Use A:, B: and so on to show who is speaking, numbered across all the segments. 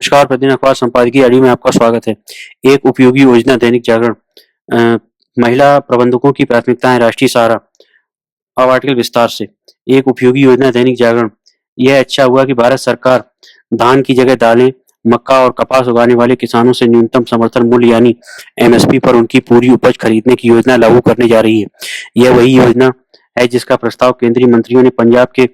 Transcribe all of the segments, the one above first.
A: नमस्कार, प्रतिदिन अखबार संपादकीय अड़ी में आपका स्वागत है। एक उपयोगी योजना दैनिक जागरण। महिला प्रबंधकों की प्राथमिकताएं राष्ट्रीय सहारा। अब आर्टिकल विस्तार से। एक उपयोगी योजना दैनिक जागरण। यह अच्छा हुआ कि भारत सरकार धान की जगह दालें, मक्का और कपास उगाने वाले किसानों से न्यूनतम समर्थन मूल्य यानी एमएसपी पर उनकी पूरी उपज खरीदने की योजना लागू करने जा रही है। यह वही योजना है जिसका प्रस्ताव केंद्रीय मंत्रियों ने पंजाब के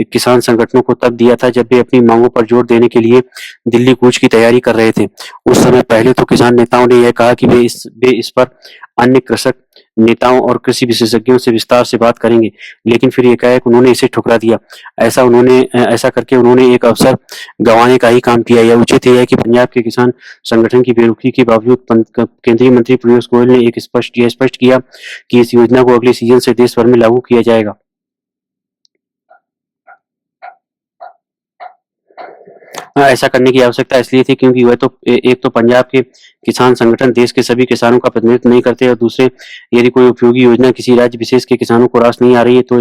A: किसान संगठनों को तब दिया था जब वे अपनी मांगों पर जोर देने के लिए दिल्ली कूच की तैयारी कर रहे थे। उस समय पहले तो किसान नेताओं ने यह कहा कि वे इस पर अन्य कृषक नेताओं और कृषि विशेषज्ञों से विस्तार से बात करेंगे, लेकिन फिर एकाएक उन्होंने इसे ठुकरा दिया। ऐसा करके उन्होंने एक अवसर गंवाने का ही काम किया। यह उचित है कि पंजाब के किसान संगठन की बेरुखी के बावजूद केंद्रीय मंत्री पीयूष गोयल ने यह स्पष्ट किया कि इस योजना को अगले सीजन से देश भर में लागू किया जाएगा। ऐसा करने की आवश्यकता इसलिए थी क्योंकि वह तो एक तो पंजाब के किसान संगठन देश के सभी किसानों का प्रतिनिधित्व नहीं करते और दूसरे, यदि कोई उपयोगी योजना किसी राज्य विशेष के किसानों को रास नहीं आ रही है तो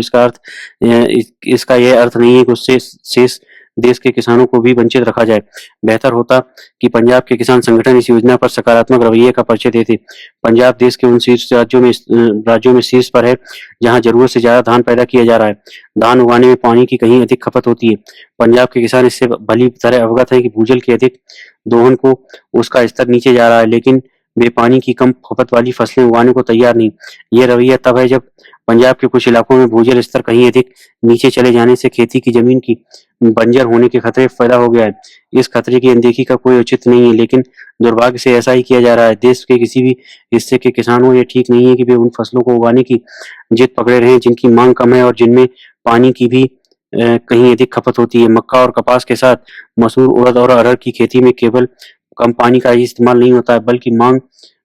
A: इसका यह अर्थ नहीं है कि उससे शेष देश के किसानों को भी वंचित रखा जाए। बेहतर होता कि पंजाब के किसान संगठन इस योजना पर सकारात्मक रवैये का परिचय देते। पंजाब देश के उन शीर्ष राज्यों में शीर्ष पर है जहां जरूरत से ज्यादा धान पैदा किया जा रहा है। धान उगाने में पानी की कहीं अधिक खपत होती है। पंजाब के किसान इससे भली तरह अवगत हैं कि भूजल के अधिक दोहन को उसका स्तर नीचे जा रहा है, लेकिन वे पानी की कम खपत वाली फसलें उगाने को तैयार नहीं। ये रवैया तब है जब पंजाब के कुछ इलाकों में भूजल स्तर कहीं अधिक नीचे चले जाने से खेती की जमीन की बंजर होने के खतरे पैदा हो गया है। इस खतरे की अनदेखी का कोई औचित्य नहीं है, लेकिन दुर्भाग्य से ऐसा ही किया जा रहा है। देश के किसी भी हिस्से के किसानों ये ठीक नहीं है कि वे उन फसलों को उगाने की जिद पकड़े रहे जिनकी मांग कम है और जिनमें पानी की भी कहीं अधिक खपत होती है। मक्का और कपास के साथ मसूर, उड़द और अरहर की खेती में केवल कम पानी का ही इस्तेमाल नहीं होता है, बल्कि मांग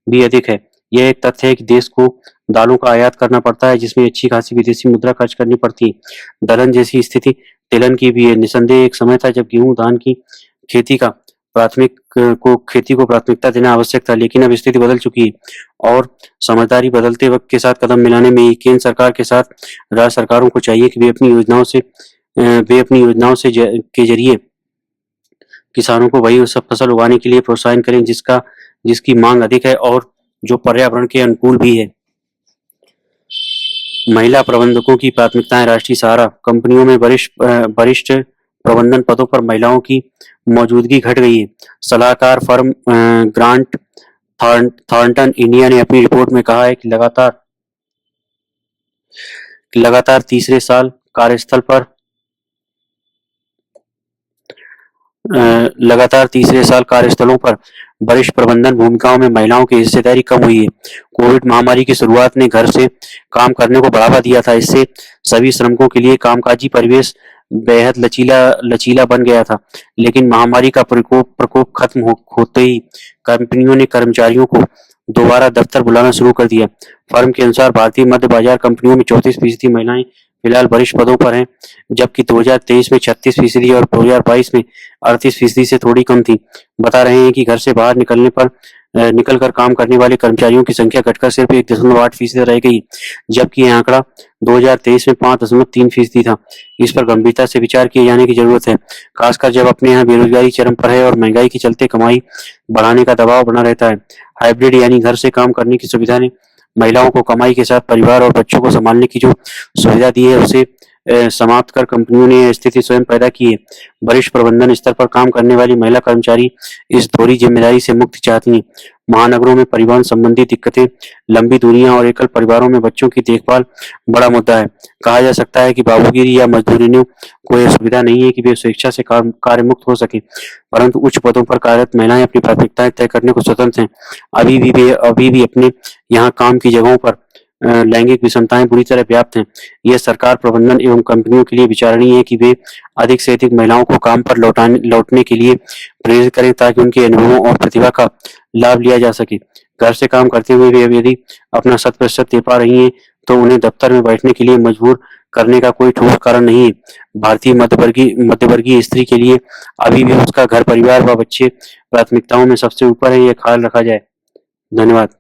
A: भी अधिक है। यह एक तथ्य है कि देश को दालों का आयात करना पड़ता है, जिसमें अच्छी खासी विदेशी मुद्रा खर्च करनी पड़ती है। दलहन जैसी स्थिति तिलहन की भी है। निसंदेह एक समय था जब गेहूं धान की खेती का खेती को प्राथमिकता देना आवश्यक था, लेकिन अब स्थिति बदल चुकी है और समझदारी बदलते वक्त के साथ कदम मिलाने में केंद्र सरकार के साथ राज्य सरकारों को चाहिए कि वे अपनी योजनाओं के जरिए किसानों को वही सब फसल उगाने के लिए प्रोत्साहन करें जिसकी मांग अधिक है और जो पर्यावरण के अनुकूल भी है। महिला प्रबंधकों की प्राथमिकताएं राष्ट्रीय सहारा। कंपनियों में वरिष्ठ प्रबंधन पदों पर महिलाओं की मौजूदगी घट गई है। सलाहकार फर्म ग्रांट थॉर्नटन इंडिया ने अपनी रिपोर्ट में कहा है कि लगातार तीसरे साल कार्यस्थल पर लगातार तीसरे साल कार्यस्थलों पर वरिष्ठ प्रबंधन भूमिकाओं में महिलाओं की हिस्सेदारी कम हुई है। कोविड महामारी की शुरुआत ने घर से काम करने को बढ़ावा दिया था। इससे सभी श्रमिकों के लिए कामकाजी परिवेश बेहद लचीला बन गया था, लेकिन महामारी का प्रकोप खत्म होते ही कंपनियों ने कर्मचारियों को दोबारा दफ्तर बुलाना शुरू कर दिया। फर्म के अनुसार भारतीय मध्य बाजार कंपनियों में 34% महिलाएं फिलहाल वरिष्ठ पदों पर हैं, जबकि 2023 में 36% और 2022 में 38% से थोड़ी कम थी। बता रहे हैं कि घर से बाहर निकलकर काम करने वाले कर्मचारियों की संख्या घटकर सिर्फ 1.8% रह गई, जबकि यह आंकड़ा 2023 में 5.3% था। इस पर गंभीरता से विचार किए जाने की जरूरत है, खासकर जब अपने यहाँ बेरोजगारी चरम पर है और महंगाई के चलते कमाई बढ़ाने का दबाव बना रहता है। हाइब्रिड यानी घर से काम करने की सुविधा ने महिलाओं को कमाई के साथ परिवार और बच्चों को संभालने की जो सुविधा दी है उसे समाप्त कर कंपनियों ने यह स्थिति स्वयं पैदा की है। वरिष्ठ प्रबंधन स्तर पर काम करने वाली महिला कर्मचारी इस दोहरी जिम्मेदारी से मुक्ति चाहती हैं। महानगरों में परिवहन संबंधी दिक्कतें, लंबी दूरियां और एकल परिवारों में बच्चों की देखभाल बड़ा मुद्दा है। कहा जा सकता है कि बाबूगिरी या मजदूरियों को यह सुविधा नहीं है कि वे स्वेच्छा से कार्य मुक्त हो सके, परंतु उच्च पदों पर कार्यरत महिलाएं अपनी प्राथमिकताएं तय करने को स्वतंत्र हैं। अभी भी अपने यहाँ काम की जगहों पर लैंगिक विषमताएं बुरी तरह व्याप्त हैं। यह सरकार, प्रबंधन एवं कंपनियों के लिए विचारणीय है कि वे अधिक से अधिक महिलाओं को काम पर लौटने के लिए प्रेरित करें ताकि उनके अनुभवों और प्रतिभा का लाभ लिया जा सके। घर से काम करते हुए वे यदि अपना 100% दे पा रही हैं तो उन्हें दफ्तर में बैठने के लिए मजबूर करने का कोई ठोस कारण नहीं है। भारतीय मध्यवर्गीय स्त्री के लिए अभी भी उसका घर परिवार व बच्चे प्राथमिकताओं में सबसे ऊपर है, यह ख्याल रखा जाए। धन्यवाद।